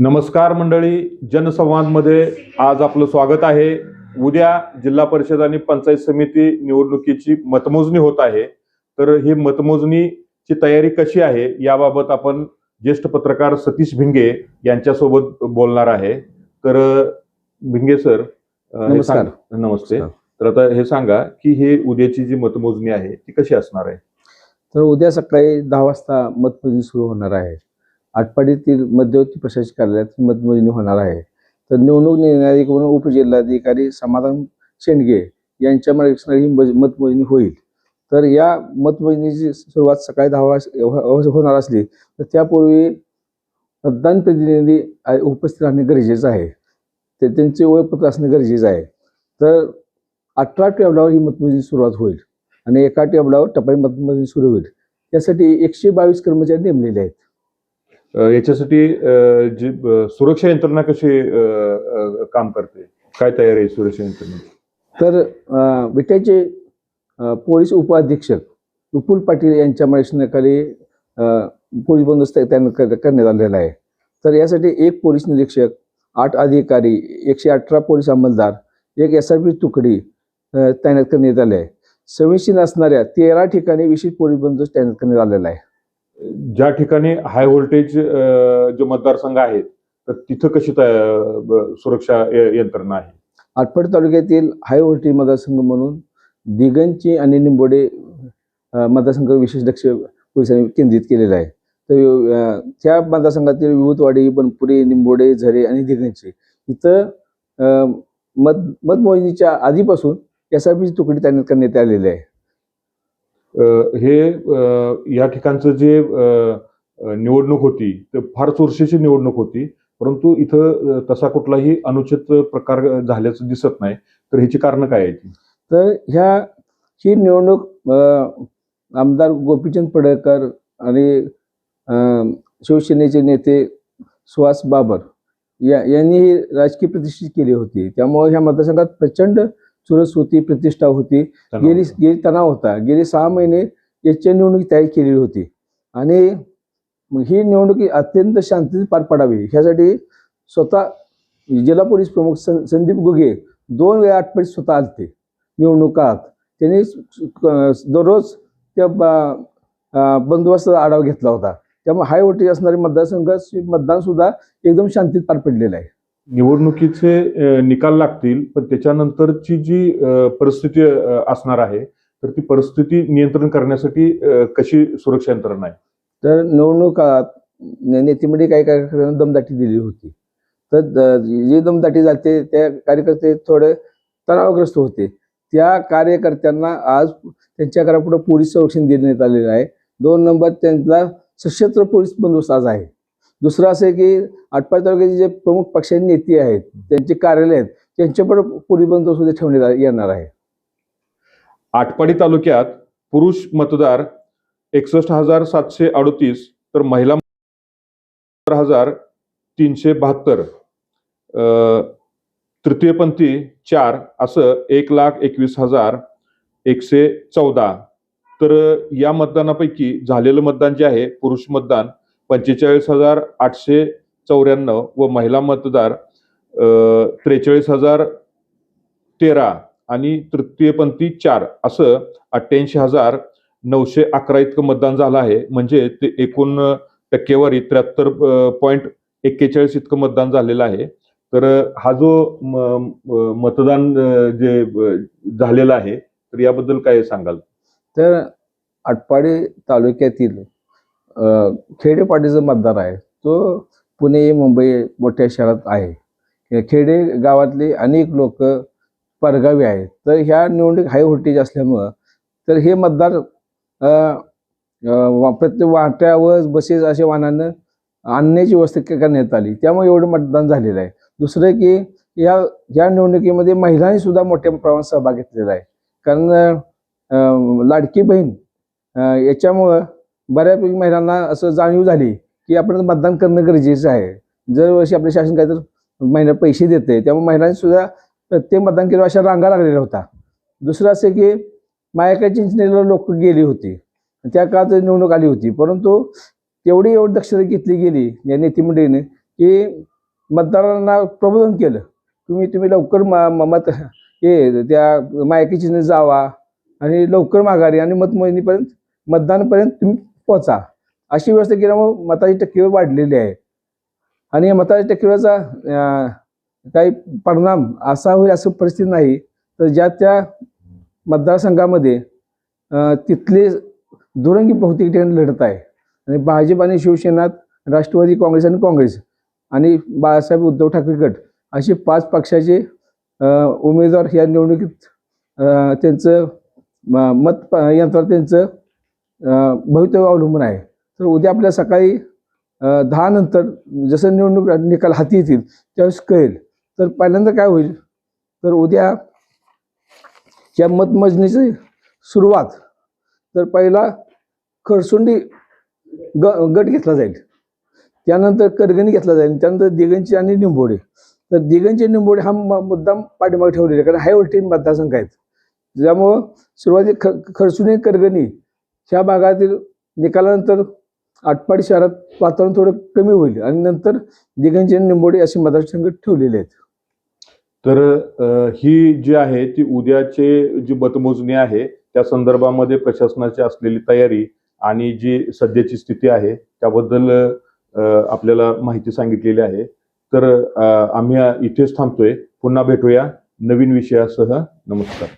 नमस्कार मंडळी, जनसंवादमध्ये आज आपलं स्वागत आहे. उद्या जिल्हा परिषद आणि पंचायत समिती निवडणुकीची मतमोजणी होत आहे. तर ही मतमोजणीची तयारी कशी आहे याबाबत आपण ज्येष्ठ पत्रकार सतीश भिंगे यांच्यासोबत बोलणार आहे. तर भिंगे सर, नमस्कार. नमस्ते. तर आता हे सांगा की हे उद्याची जी मतमोजणी आहे ती कशी असणार आहे? तर उद्या सकाळी 10 वाजता मतमोजणी सुरू होणार आहे. आटपाडीतील मध्यवर्ती प्रशासकीय कार्यालयात मतमोजणी होणार आहे. तर निवडणूक निर्णय अधिकारी म्हणून उपजिल्हाधिकारी समाधान शेंडगे यांच्या मार्गदर्शनाखाली ही मतमोजणी होईल. तर या मतमोजणीची सुरुवात सकाळी 10 वाजता होणार असली तर त्यापूर्वी मतदान प्रतिनिधी उपस्थित राहणे गरजेचं आहे. ते त्यांचे ओळखपत्र असणे गरजेचं आहे. तर 18 टेबलावर ही मतमोजणी सुरुवात होईल आणि एका टेबलावर टपाली मतमोजणी सुरू होईल. यासाठी 122 कर्मचारी नेमलेले आहेत. याच्यासाठी जी सुरक्षा यंत्रणा कशी काम करते, काय तयारी आहे सुरक्षा यंत्रणेची? तर विट्याचे पोलीस उपअधीक्षक विपुल पाटील यांच्या मार्गदर्शनाखाली पोलीस बंदोबस्त करण्यात आलेला आहे. तर यासाठी 1 पोलीस निरीक्षक, 8 अधिकारी, 118 पोलीस अंमलदार, 1 SRP तुकडी तैनात करण्यात आली आहे. संवेदनशील असणाऱ्या 13 ठिकाणी विशेष पोलीस बंदोबस्त तैनात करण्यात आलेला आहे. ज्या ठिकाणी हाय व्होल्टेज जे मतदारसंघ आहेत तर तिथं कशी सुरक्षा यंत्रणा आहे? आटपाडी तालुक्यातील हाय व्होल्टेज मतदारसंघ म्हणून दिगंची आणि निंबोडे मतदारसंघ विशेष लक्ष पोलिसांनी केंद्रित केलेलं आहे. तर त्या मतदारसंघातील विभूतवाडी, बनपुरी, निंबोडे, झरे आणि दिगंची इथं मतमोजणीच्या आधीपासून SRP तुकडी तैनात करण्यात आलेली आहे. हे या ठिकाणचं जे निवडणूक होती ते फार चुरशीची निवडणूक होती, परंतु इथं तसा कुठलाही अनुचित प्रकार झाल्याचं दिसत नाही. तर ह्याची कारण काय आहेत? तर ही निवडणूक आमदार गोपीचंद पडळकर आणि शिवसेनेचे नेते सुहास बाबर यांनी ही राजकीय प्रतिष्ठित केली होती. त्यामुळे ह्या मतदारसंघात प्रचंड चुरस होती, प्रतिष्ठा होती, गेली तणाव होता. गेली 6 महिने याच्या निवडणुकी तयारी केलेली होती आणि ही निवडणूक अत्यंत शांततेत पार पडावी ह्यासाठी स्वतः जिल्हा पोलीस प्रमुख संदीप गुगे 2 वेळा आटपाडीत स्वतः आलते निवडणूक काळात. त्यांनी दररोज त्या बंदोबस्ताचा आढावा घेतला होता. त्यामुळे हाय व्होल्टेज असणारे मतदान सुद्धा एकदम शांतीत पार पडलेलं आहे. निवडणुकीचे निकाल लागतील, पण त्याच्यानंतरची जी परिस्थिती असणार आहे तर ती परिस्थिती नियंत्रण करण्यासाठी कशी सुरक्षा यंत्रणा आहे? तर निवडणूक काळात नेतेमध्ये काही कार्यकर्त्यांना दमदाटी दिली होती. तर जी दमदाटी झाली त्या कार्यकर्ते थोडे तणावग्रस्त होते. त्या कार्यकर्त्यांना आज त्यांच्या घरापुढे पोलीस संरक्षण देण्यात आलेलं आहे. 2 नंबर त्यांना सशस्त्र पोलीस बंदोबस्त आज आहे. दुसरं असं आहे की आटपाडी तालुक्याचे जे प्रमुख पक्षाचे नेते आहेत, त्यांचे कार्यालय आहेत, त्यांच्याकडे पोलीस बंदोबस्त ठेवण्यात येणार आहे. आटपाडी तालुक्यात पुरुष मतदार 61,738 तर महिला 17,372, तृतीयपंथी 4 असं 1,21,114. तर या मतदानापैकी झालेलं मतदान जे आहे, पुरुष मतदान 45,894 व महिला मतदार 43,013 आणि तृतीयपंथी 4 असं 88,911 इतकं मतदान झालं आहे. म्हणजे ते एकूण टक्केवारी 73.41 इतकं मतदान झालेलं आहे. तर हा जो मतदान जे झालेलं आहे तर याबद्दल काय सांगाल? तर आटपाडी तालुक्यातील खेडेपाडीचा मतदार आहे तो पुणे, मुंबई मोठ्या शहरात आहे. खेडे गावातले अनेक लोक परगावी आहेत. तर ह्या निवडणूक हाय व्होल्टेज असल्यामुळं तर हे मतदार प्रत्येक वाट्यावर बसेस अशा वाहनानं आणण्याची व्यवस्था करण्यात आली. त्यामुळे एवढं मतदान झालेलं आहे. दुसरं की या निवडणुकीमध्ये महिलांनी सुद्धा मोठ्या प्रमाणात सहभाग घेतलेला आहे. कारण लाडकी बहीण याच्यामुळं बऱ्यापैकी महिलांना असं जाणीव झाली की आपण मतदान करणं गरजेचं आहे. दरवर्षी आपले शासन काय तर महिला पैसे देते, त्यामुळे महिलांनी सुद्धा प्रत्येक मतदान केलं अशा रांगा लागलेला होता. दुसरं असं की मायका चिंचणीला लोक गेली होती, त्या काळात निवडणूक आली होती, परंतु एवढी दक्षता घेतली गेली या नेतेमंडळीने की मतदारांना प्रबोधन केलं. तुम्ही लवकर मत हे त्या मायकी चिन्ह जावा आणि लवकर माघारी आणि मतमोजणीपर्यंत मतदानापर्यंत तुम्ही पोहोचा, अशी व्यवस्था केल्यामुळे मताची टक्केवारी वाढलेली आहे. आणि या मताच्या टक्केवारीचा काही परिणाम असा होईल असं परिस्थिती नाही. तर ज्या त्या मतदारसंघामध्ये तिथले दुरंगी बहुतेक ठिकाणी लढत आहे आणि भाजप आणि शिवसेना, राष्ट्रवादी काँग्रेस आणि काँग्रेस आणि बाळासाहेब उद्धव ठाकरे गट असे 5 पक्षाचे उमेदवार या निवडणुकीत त्यांचं मत यंत्रात त्यांचं भवितव्य अवलंबून आहे. तर उद्या आपल्या सकाळी 10 नंतर जसं निवडणूक निकाल हाती येतील त्यावेळेस कळेल. तर पहिल्यांदा काय होईल, तर उद्या या मतमोजणीची सुरुवात तर पहिला खरसुंडी गट घेतला जाईल, त्यानंतर करगणी घेतला जाईल, त्यानंतर दिगंची आणि निंबोडे. तर दिगंची निंबोडे हा मुद्दाम पाठीमागे ठेवलेला आहे, कारण हाय व्होल्टेज मतदारसंघ आहेत. त्यामुळं सुरुवातीत खरसुंडी करगणी ह्या भागातील निकालानंतर आटपाडी शहरात वातावरण थोडं कमी होईल आणि नंतर दिगंची आणि निंबोडे असे मतदारसंघ ठेवलेले आहेत. तर ही जी आहे ती उद्याचे जी मतमोजणी आहे त्या संदर्भामध्ये प्रशासनाची असलेली तयारी आणि जी सध्याची स्थिती आहे त्याबद्दल आपल्याला माहिती सांगितलेली आहे. तर आम्ही इथेच थांबतोय. पुन्हा भेटूया नवीन विषयासह. नमस्कार.